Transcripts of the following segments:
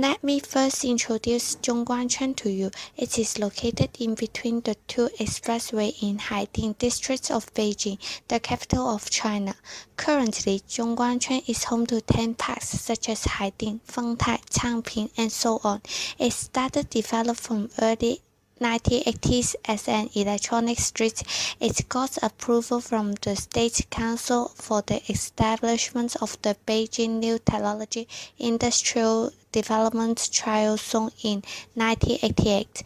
Let me first introduce Zhongguancun to you. It is located in between the two expressways in Haiding district of Beijing, the capital of China. Currently, Zhongguancun is home to 10 parks such as Haiding, Fengtai, Changping, and so on. It started developed from early 1980s as an electronic street. It got approval from the State Council for the establishment of the Beijing New Technology Industrial Development Trial Zone in 1988.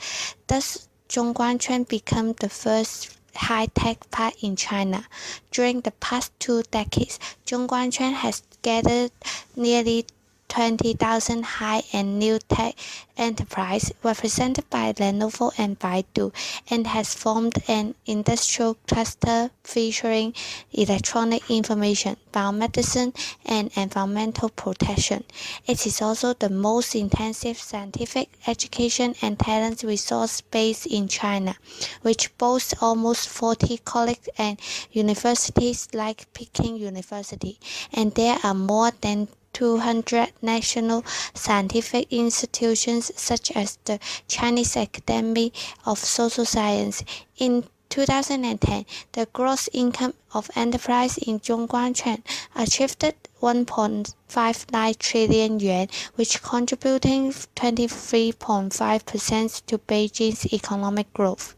Thus, Zhongguancun became the first high-tech park in China. During the past 2 decades, Zhongguancun has gathered nearly 20,000 high and new tech enterprises represented by Lenovo and Baidu, and has formed an industrial cluster featuring electronic information, biomedicine, and environmental protection. It is also the most intensive scientific education and talent resource base in China, which boasts almost 40 colleges and universities like Peking University, and there are more than 200 national scientific institutions such as the Chinese Academy of Social Science. In 2010, the gross income of enterprise in Zhongguancun achieved 1.59 trillion yuan, which contributing 23.5% to Beijing's economic growth.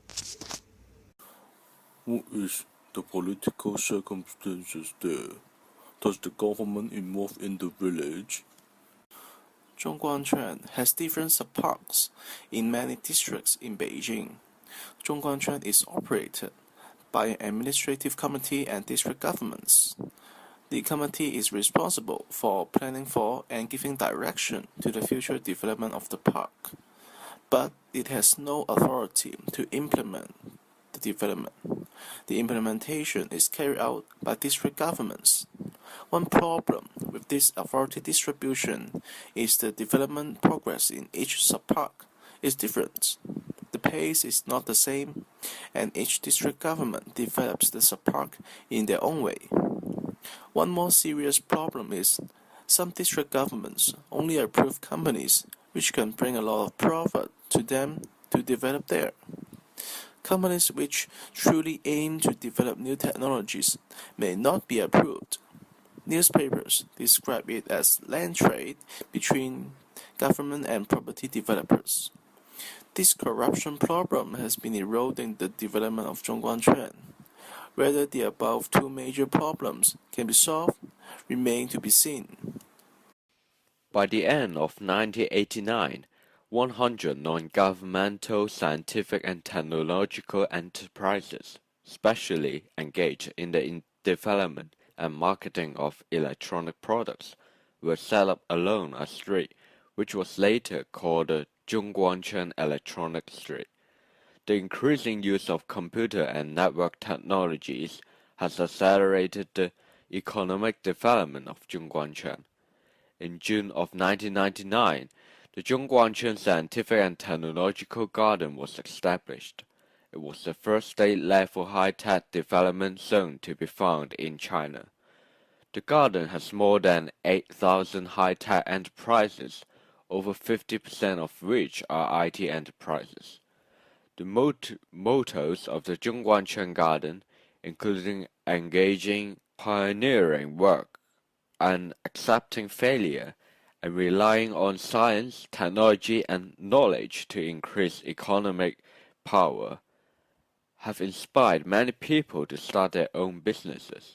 What is the political circumstances there? Does the government involve in the village? Zhongguancun has different sub-parks in many districts in Beijing. Zhongguancun is operated by an administrative committee and district governments. The committee is responsible for planning for and giving direction to the future development of the park, but it has no authority to implement the development. The implementation is carried out by district governments. One problem with this authority distribution is the development progress in each sub-park is different. The pace is not the same, and each district government develops the sub-park in their own way. One more serious problem is some district governments only approve companies which can bring a lot of profit to them to develop there. Companies which truly aim to develop new technologies may not be approved. Newspapers describe it as land trade between government and property developers. This corruption problem has been eroding the development of Zhongguancun. Whether the above two major problems can be solved remains to be seen. By the end of 1989, 100 non-governmental scientific and technological enterprises specially engaged in the development and marketing of electronic products were set up along a street, which was later called the Zhongguancun Electronic Street. The increasing use of computer and network technologies has accelerated the economic development of Zhongguancun. In June of 1999, the Zhongguancun Scientific and Technological Garden was established. It was the first state-level high-tech development zone to be found in China. The garden has more than 8,000 high-tech enterprises, over 50% of which are IT enterprises. The mottos of the Zhongguancun Garden, including engaging pioneering work and accepting failure, and relying on science, technology, and knowledge to increase economic power, have inspired many people to start their own businesses.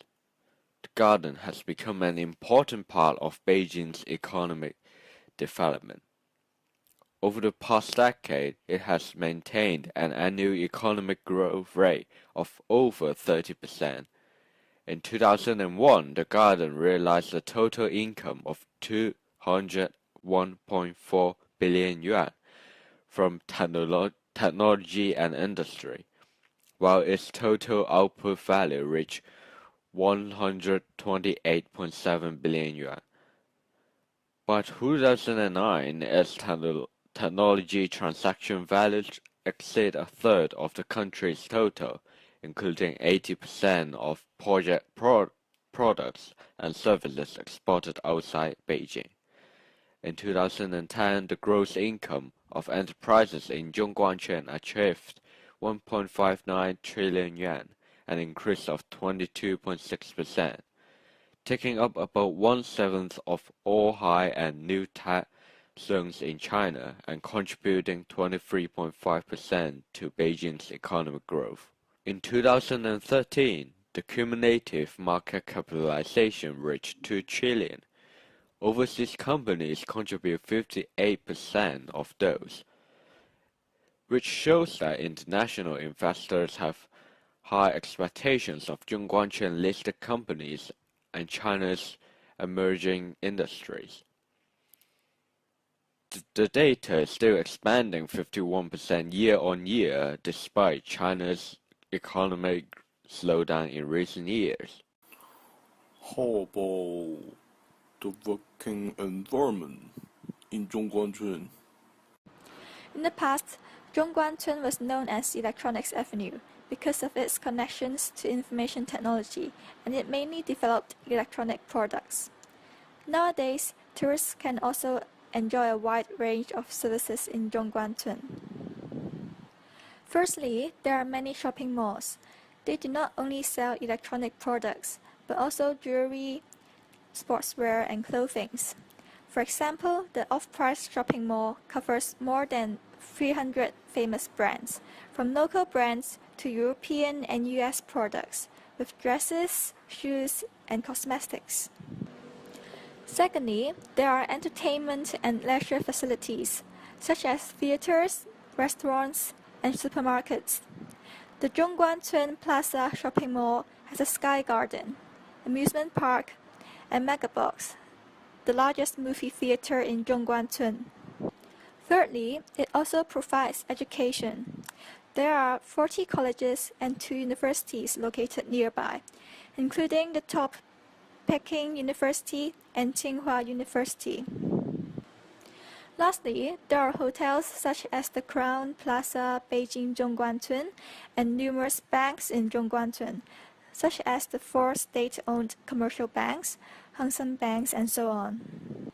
The garden has become an important part of Beijing's economic development. Over the past decade, it has maintained an annual economic growth rate of over 30%. In 2001, the garden realized a total income of 201.4 billion yuan from technology and industry, while its total output value reached 128.7 billion yuan. By 2009, its technology transaction values exceed a third of the country's total, including 80% of products and services exported outside Beijing. In 2010, the gross income of enterprises in Zhongguancun achieved 1.59 trillion yuan, an increase of 22.6%, taking up about 1/7 of all high and new tech zones in China and contributing 23.5% to Beijing's economic growth. In 2013, the cumulative market capitalization reached 2 trillion. Overseas companies contribute 58% of those, which shows that international investors have high expectations of Zhongguancun-listed companies and China's emerging industries. The data is still expanding 51% year-on-year despite China's economic slowdown in recent years. How about the working environment in Zhongguancun? In the past, Zhongguancun was known as Electronics Avenue because of its connections to information technology, and it mainly developed electronic products. Nowadays, tourists can also enjoy a wide range of services in Zhongguancun. Firstly, there are many shopping malls. They do not only sell electronic products, but also jewelry, sportswear, and clothing. For example, the off-price shopping mall covers more than 300 famous brands, from local brands to European and US products, with dresses, shoes, and cosmetics. Secondly, there are entertainment and leisure facilities, such as theaters, restaurants, and supermarkets. The Zhongguancun Plaza shopping mall has a Sky Garden, amusement park, and Megabox, the largest movie theater in Zhongguancun. Thirdly, it also provides education. There are 40 colleges and 2 universities located nearby, including the top Peking University and Tsinghua University. Lastly, there are hotels such as the Crown Plaza Beijing Zhongguancun and numerous banks in Zhongguancun, such as the 4 state-owned commercial banks, Hang Seng Banks, and so on.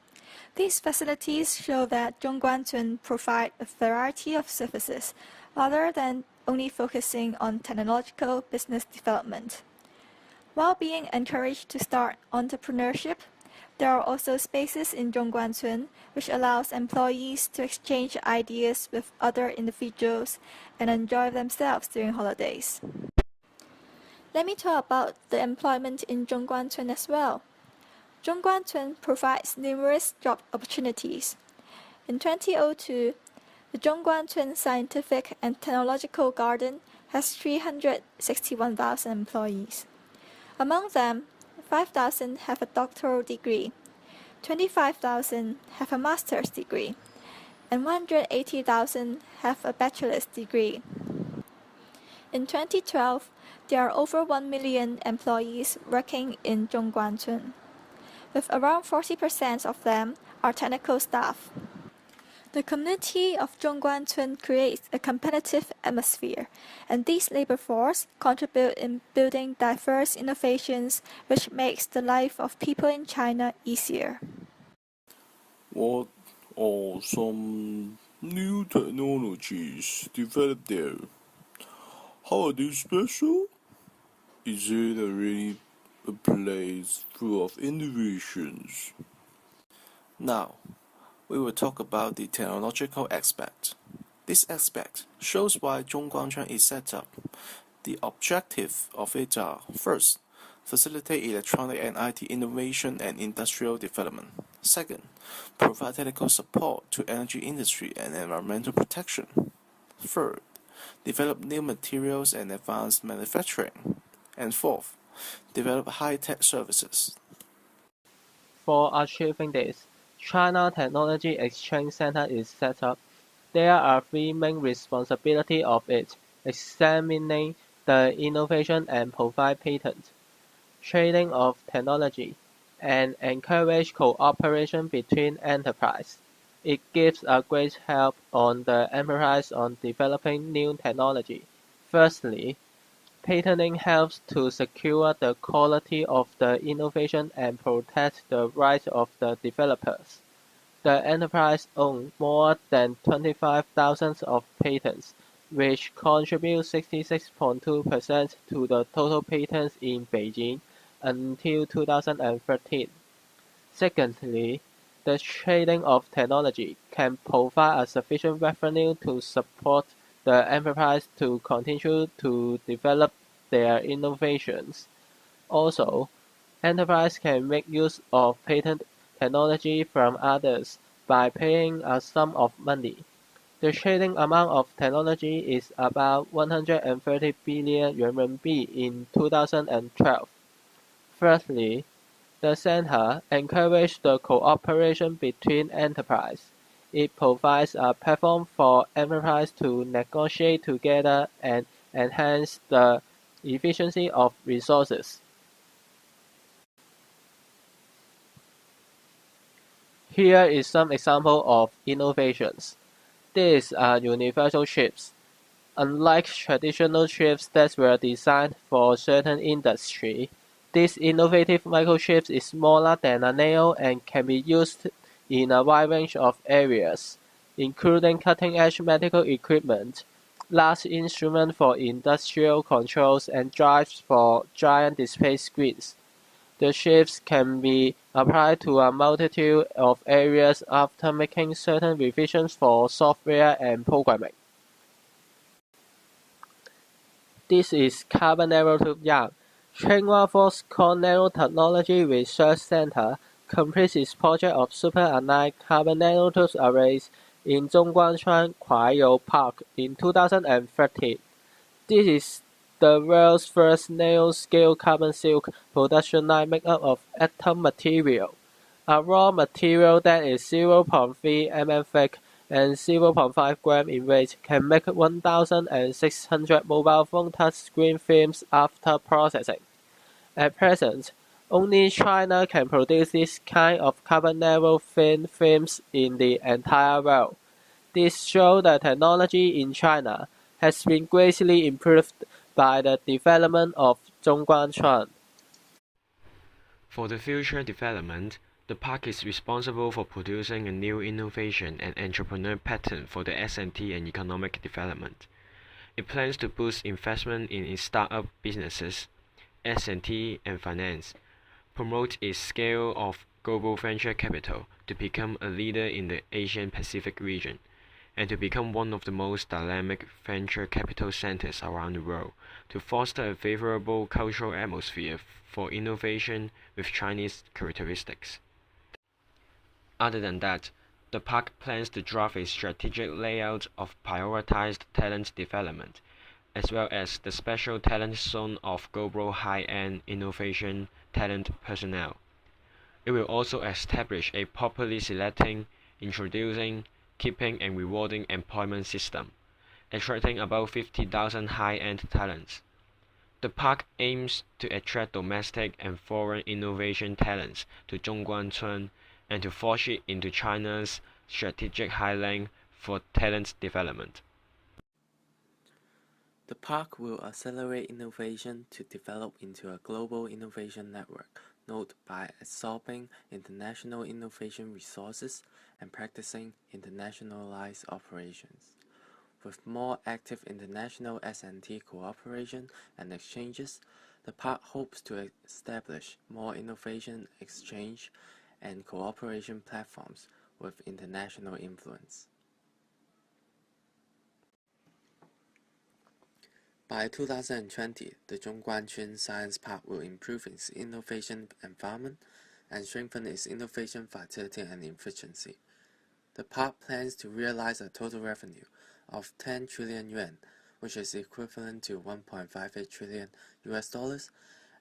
These facilities show that Zhongguancun provide a variety of services rather than only focusing on technological business development. While being encouraged to start entrepreneurship, there are also spaces in Zhongguancun which allows employees to exchange ideas with other individuals and enjoy themselves during holidays. Let me talk about the employment in Zhongguancun as well. Zhongguancun provides numerous job opportunities. In 2002, the Zhongguancun Scientific and Technological Garden has 361,000 employees. Among them, 5,000 have a doctoral degree, 25,000 have a master's degree, and 180,000 have a bachelor's degree. In 2012, there are over 1 million employees working in Zhongguancun, with around 40% of them are technical staff. The community of Zhongguancun creates a competitive atmosphere, and these labor force contribute in building diverse innovations which makes the life of people in China easier. What are some new technologies developed there? How are they special? Is it really a place full of innovations? Now, we will talk about the technological aspect. This aspect shows why Zhongguancun is set up. The objective of it are, first, facilitate electronic and IT innovation and industrial development. Second, provide technical support to energy industry and environmental protection. Third, develop new materials and advanced manufacturing. And fourth, develop high-tech services. For achieving this, China Technology Exchange Center is set up. There are 3 main responsibilities of it: examining the innovation and provide patents, trading of technology, and encourage cooperation between enterprise. It gives a great help on the enterprise on developing new technology. Firstly, patenting helps to secure the quality of the innovation and protect the rights of the developers. The enterprise owns more than 25,000 of patents, which contribute 66.2% to the total patents in Beijing until 2013. Secondly, the trading of technology can provide a sufficient revenue to support the enterprise to continue to develop their innovations. Also, enterprise can make use of patent technology from others by paying a sum of money. The trading amount of technology is about 130 billion RMB in 2012. Thirdly, the center encourages the cooperation between enterprises. It provides a platform for enterprises to negotiate together and enhance the efficiency of resources. Here is some example of innovations. These are universal chips. Unlike traditional chips that were designed for certain industry, this innovative microchip is smaller than a nail and can be used in a wide range of areas, including cutting-edge medical equipment, large instruments for industrial controls, and drives for giant display screens. The chips can be applied to a multitude of areas after making certain revisions for software and programming. This is carbon nanotube yarn. Tsinghua Force Core Nanotechnology Research Center completes its project of super-annealed carbon nanotube arrays in Zhongguancun Kuaiyou Park in 2013. This is the world's first nanoscale carbon silk production line made up of atom material, a raw material that is 0.3 mm thick and 0.5 gram in weight can make 1,600 mobile phone touchscreen films after processing. At present, only China can produce this kind of carbon nanothin films in the entire world. This shows that technology in China has been greatly improved by the development of Zhongguancun. For the future development, the park is responsible for producing a new innovation and entrepreneur pattern for the S&T and economic development. It plans to boost investment in its startup businesses, S&T and finance, promote its scale of global venture capital to become a leader in the Asian Pacific region, and to become one of the most dynamic venture capital centers around the world, to foster a favorable cultural atmosphere for innovation with Chinese characteristics. Other than that, the park plans to draft a strategic layout of prioritized talent development, as well as the special talent zone of global high-end innovation talent personnel. It will also establish a properly selecting, introducing, keeping and rewarding employment system, attracting about 50,000 high-end talents. The park aims to attract domestic and foreign innovation talents to Zhongguancun and to forge it into China's strategic highline for talent development. The park will accelerate innovation to develop into a global innovation network, node by absorbing international innovation resources and practicing internationalized operations. With more active international S&T cooperation and exchanges, the park hopes to establish more innovation exchange and cooperation platforms with international influence. By 2020, the Zhongguancun Science Park will improve its innovation environment and strengthen its innovation vitality and efficiency. The park plans to realize a total revenue of 10 trillion yuan, which is equivalent to $1.58 trillion,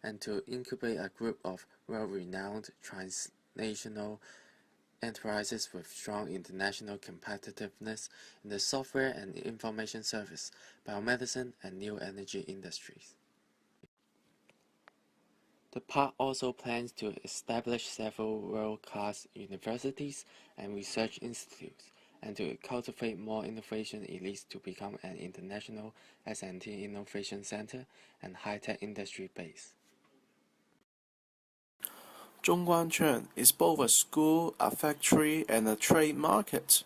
and to incubate a group of world-renowned transnational enterprises with strong international competitiveness in the software and information service, biomedicine, and new energy industries. The park also plans to establish several world-class universities and research institutes, and to cultivate more innovation elites to become an international S&T innovation center and high-tech industry base. Zhongguancun is both a school, a factory, and a trade market,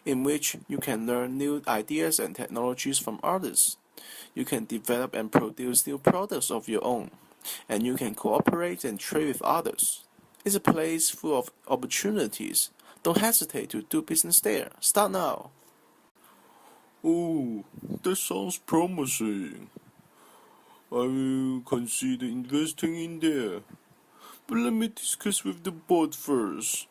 in which you can learn new ideas and technologies from others. You can develop and produce new products of your own, and you can cooperate and trade with others. It's a place full of opportunities. Don't hesitate to do business there. Start now. Oh, that sounds promising. I will consider investing in there. But let me discuss with the board first.